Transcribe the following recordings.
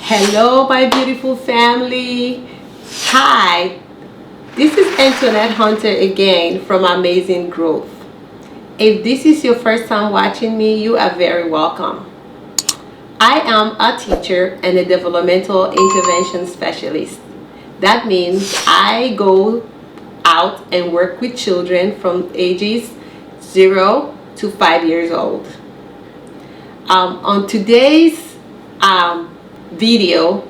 Hello, my beautiful family. Hi, this is Antoinette Hunter again from Amazing Growth. If this is your first time watching me, you are very welcome. I am a teacher and a developmental intervention specialist. That means I go out and work with children from ages 0 to 5 years old. On today's video,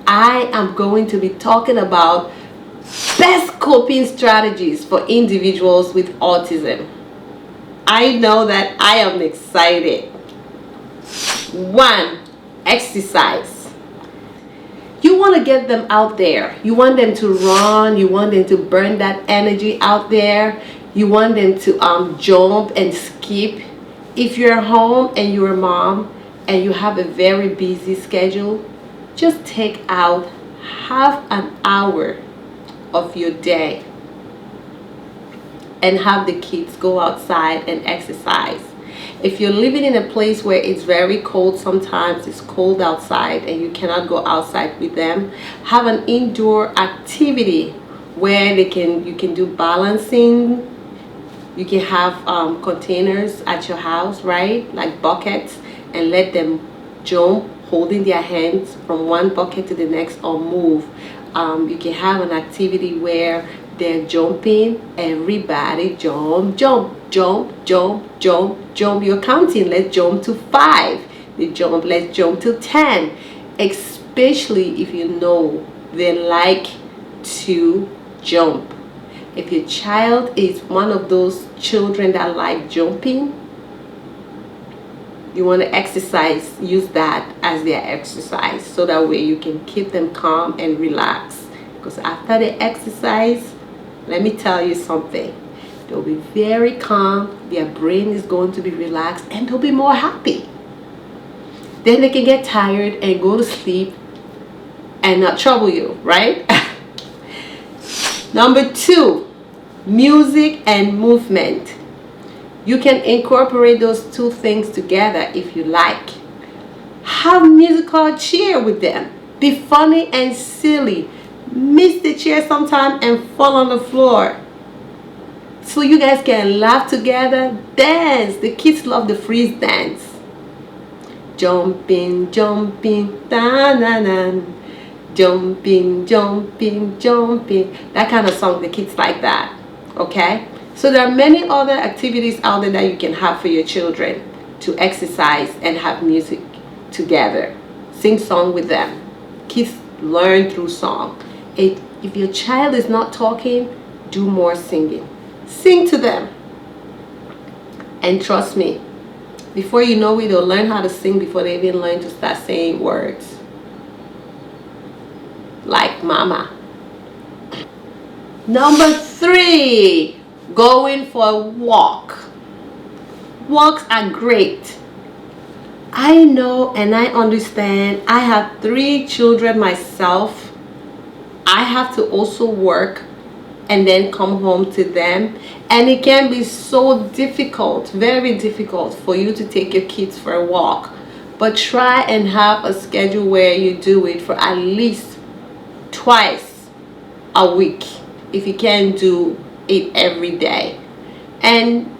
I am going to be talking about best coping strategies for individuals with autism. I know that I am excited. 1. Exercise. You want to get them out there. You want them to run. You want them to burn that energy out there. You want them to jump and skip. If you're home and you're a mom and you have a very busy schedule, just take out half an hour of your day and have the kids go outside and exercise. If you're living in a place where it's very cold, sometimes it's cold outside and you cannot go outside with them, have an indoor activity where you can do balancing. You can have containers at your house, right? Like buckets, and let them jump holding their hands from one bucket to the next or move. You can have an activity where they're jumping. Everybody jump, jump, jump, jump, jump, jump. You're counting. Let's jump to 5. They jump. Let's jump to 10. Especially if you know they like to jump. If your child is one of those children that like jumping, you want to exercise, use that as their exercise, so that way you can keep them calm and relaxed. Because after they exercise, let me tell you something, they'll be very calm, their brain is going to be relaxed, and they'll be more happy. Then they can get tired and go to sleep and not trouble you, right? Number 2, music and movement. You can incorporate those two things together if you like. Have musical cheer with them. Be funny and silly. Miss the chair sometime and fall on the floor, so you guys can laugh together. Dance. The kids love the freeze dance. Jumping, jumping, da-na-na. Jumping, jumping, jumping. That kind of song, the kids like that. Okay? So there are many other activities out there that you can have for your children to exercise and have music together. Sing song with them. Kids learn through song. If your child is not talking, do more singing. Sing to them. And trust me, before you know it, they'll learn how to sing before they even learn to start saying words. Like mama. Number 3, going for a walk. Walks are great. I know and I understand. I have 3 children myself. I have to also work and then come home to them. And it can be so difficult, very difficult for you to take your kids for a walk. But try and have a schedule where you do it for at least twice a week. If you can't do it every day. And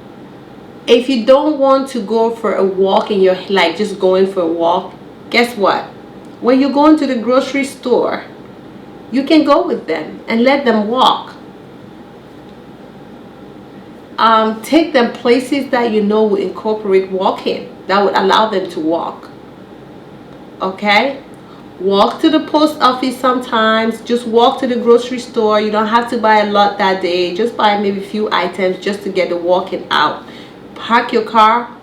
if you don't want to go for a walk and you're like just going for a walk, guess what? When you go into the grocery store, you can go with them and let them walk. Take them places that you know will incorporate walking, that would allow them to walk. Okay? Walk to the post office sometimes. Just walk to the grocery store. You don't have to buy a lot that day. Just buy maybe a few items just to get the walking out. Park your car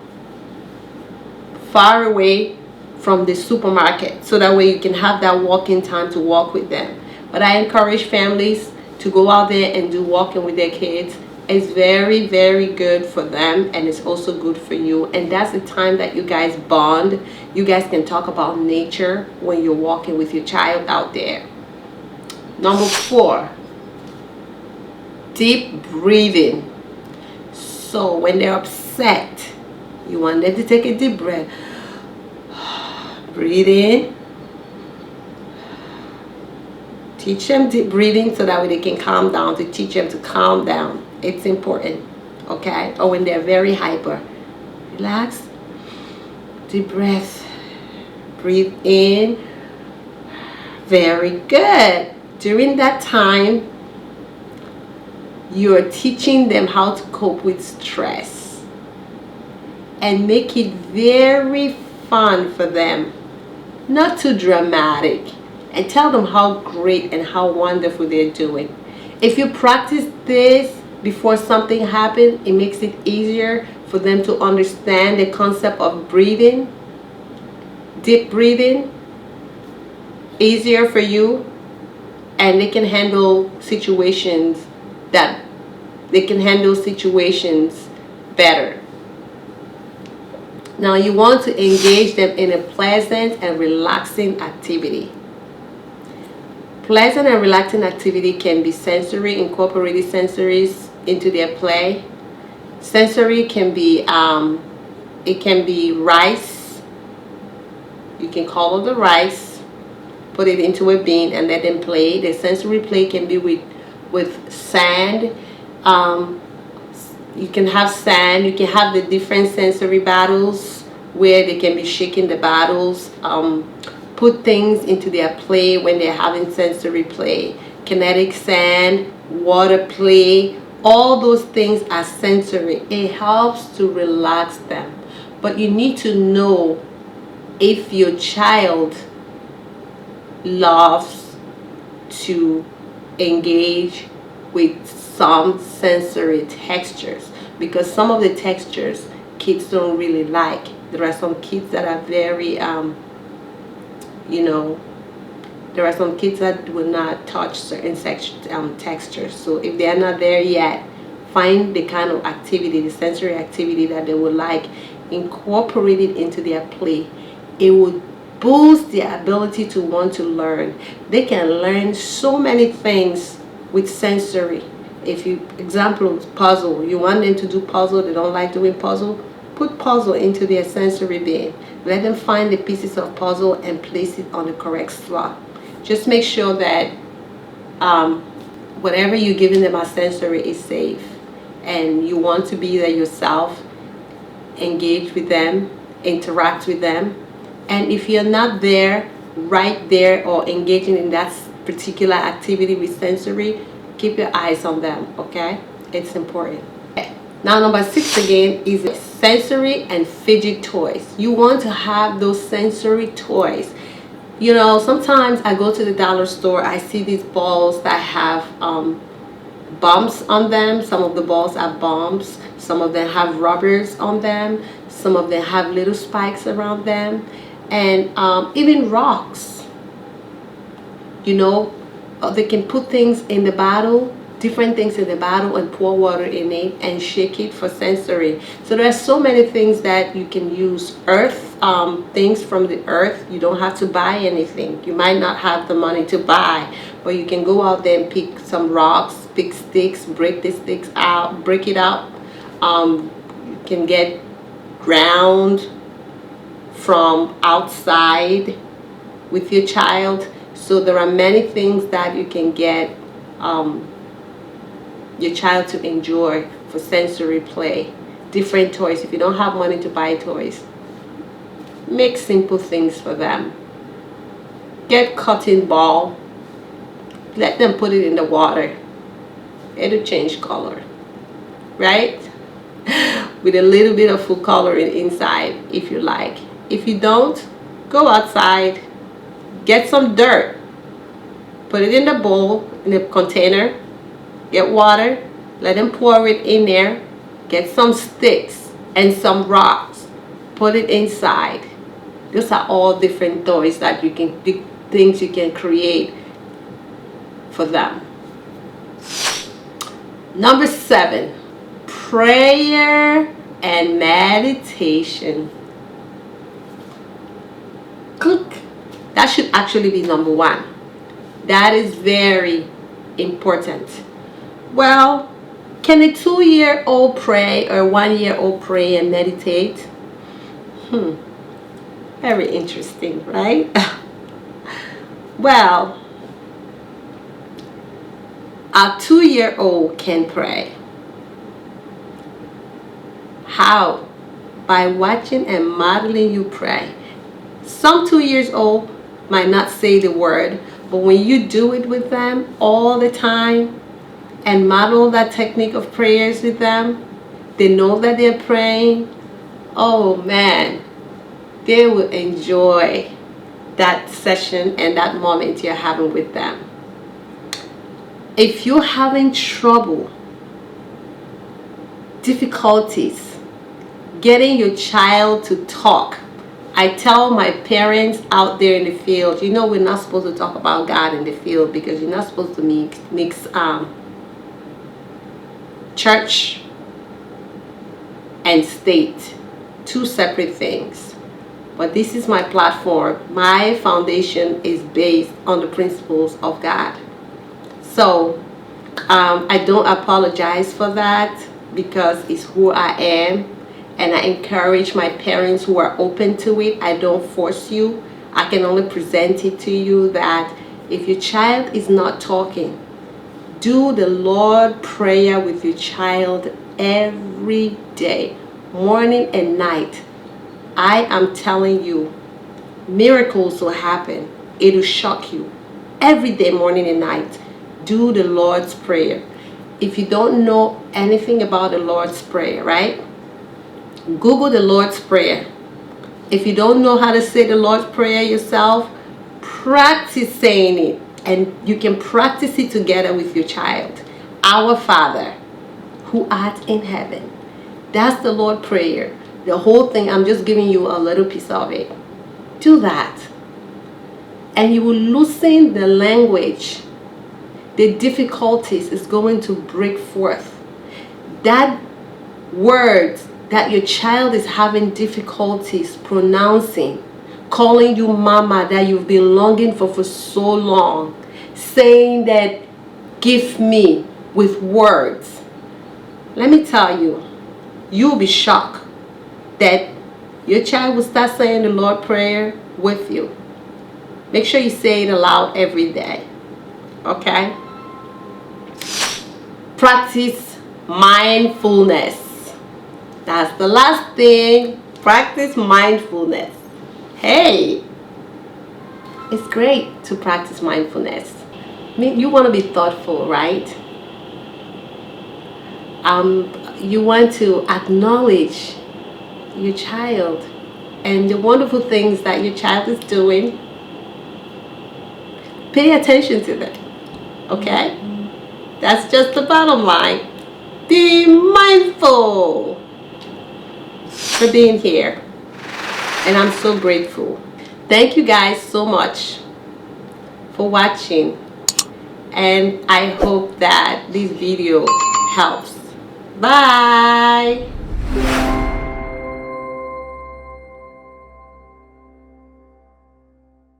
far away from the supermarket, so that way you can have that walking time to walk with them. But I encourage families to go out there and do walking with their kids. It's very, very good for them, and it's also good for you. And that's the time that you guys bond. You guys can talk about nature when you're walking with your child out there. Number 4, deep breathing. So when they're upset, you want them to take a deep breath. Breathe in, Teach them deep breathing so that way they can calm down, to teach them to calm down. It's important, okay? Or when they're very hyper. Relax. Deep breath. Breathe in. Very good. During that time, you're teaching them how to cope with stress. And make it very fun for them. Not too dramatic. And tell them how great and how wonderful they're doing. If you practice this before something happens, it makes it easier for them to understand the concept of breathing, deep breathing, easier for you, and they can handle situations better. Now you want to engage them in a pleasant and relaxing activity. Pleasant and relaxing activity can be sensory, incorporating sensories into their play. Sensory can be it can be rice. You can color the rice, put it into a bin and let them play. The sensory play can be with sand. You can have sand. You can have the different sensory battles where they can be shaking the battles. Put things into their play when they're having sensory play. Kinetic sand, water play, all those things are sensory. It helps to relax them. But you need to know if your child loves to engage with some sensory textures, because some of the textures kids don't really like. There are some kids that are very there are some kids that will not touch certain textures. So if they're not there yet, find the kind of activity, the sensory activity that they would like, incorporate it into their play. It will boost their ability to want to learn. They can learn so many things with sensory. If you, example, puzzle, you want them to do puzzle, they don't like doing puzzle, put puzzle into their sensory bin. Let them find the pieces of puzzle and place it on the correct slot. Just make sure that whatever you're giving them as sensory is safe, and you want to be there yourself, engage with them, interact with them. And if you're not there, right there, or engaging in that particular activity with sensory, keep your eyes on them, okay? It's important. Okay. Now number 6 again is sensory and fidget toys. You want to have those sensory toys. You know, sometimes I go to the dollar store, I see these balls that have bumps on them. Some of the balls have bumps, some of them have rubbers on them, some of them have little spikes around them, and even rocks. You know, they can put things in the bottle, different things in the bottle, and pour water in it and shake it for sensory. So there are so many things that you can use. Earth, things from the earth. You don't have to buy anything. You might not have the money to buy, but you can go out there and pick some rocks, pick sticks, break the sticks out, break it up. You can get ground from outside with your child. So there are many things that you can get your child to enjoy for sensory play. Different toys. If you don't have money to buy toys, make simple things for them. Get cotton ball. Let them put it in the water. It'll change color, right? With a little bit of food coloring inside if you like. If you don't, go outside, get some dirt, put it in the bowl, in the container, get water, let them pour it in there, get some sticks and some rocks, put it inside. Those are all different toys that you can, things you can create for them. Number 7, prayer and meditation. Click. That should actually be number 1. That is very important. Well, can a 2-year-old pray or a 1-year-old pray and meditate? Very interesting, right? Well, A 2-year-old can pray. How? By watching and modeling you pray. Some 2 years old might not say the word, but when you do it with them all the time and model that technique of prayers with them, they know that they're praying. Oh man, they will enjoy that session and that moment you're having with them. If you're having trouble, difficulties getting your child to talk, I tell my parents out there in the field, you know, we're not supposed to talk about God in the field because you're not supposed to mix church and state, two separate things. But this is my platform. My foundation is based on the principles of God. So I don't apologize for that because it's who I am. And I encourage my parents who are open to it. I don't force you. I can only present it to you that if your child is not talking, do the Lord prayer with your child every day, morning and night. I am telling you, miracles will happen. It will shock you. Every day, morning and night, do the Lord's Prayer. If you don't know anything about the Lord's Prayer, right? Google the Lord's Prayer. If you don't know how to say the Lord's Prayer yourself, practice saying it. And you can practice it together with your child. Our Father, who art in heaven. That's the Lord's Prayer. The whole thing, I'm just giving you a little piece of it. Do that. And you will loosen the language. The difficulties is going to break forth. That words that your child is having difficulties pronouncing, calling you mama that you've been longing for so long, saying that give me with words. Let me tell you, you'll be shocked that your child will start saying the Lord Prayer with you. Make sure you say it aloud every day. Okay? Practice mindfulness. That's the last thing. Practice mindfulness. Hey, it's great to practice mindfulness. I mean, you want to be thoughtful, right? You want to acknowledge your child and the wonderful things that your child is doing. Pay attention to them. Okay? That's just the bottom line. Be mindful for being here. And I'm so grateful. Thank you guys so much for watching. And I hope that this video helps. Bye.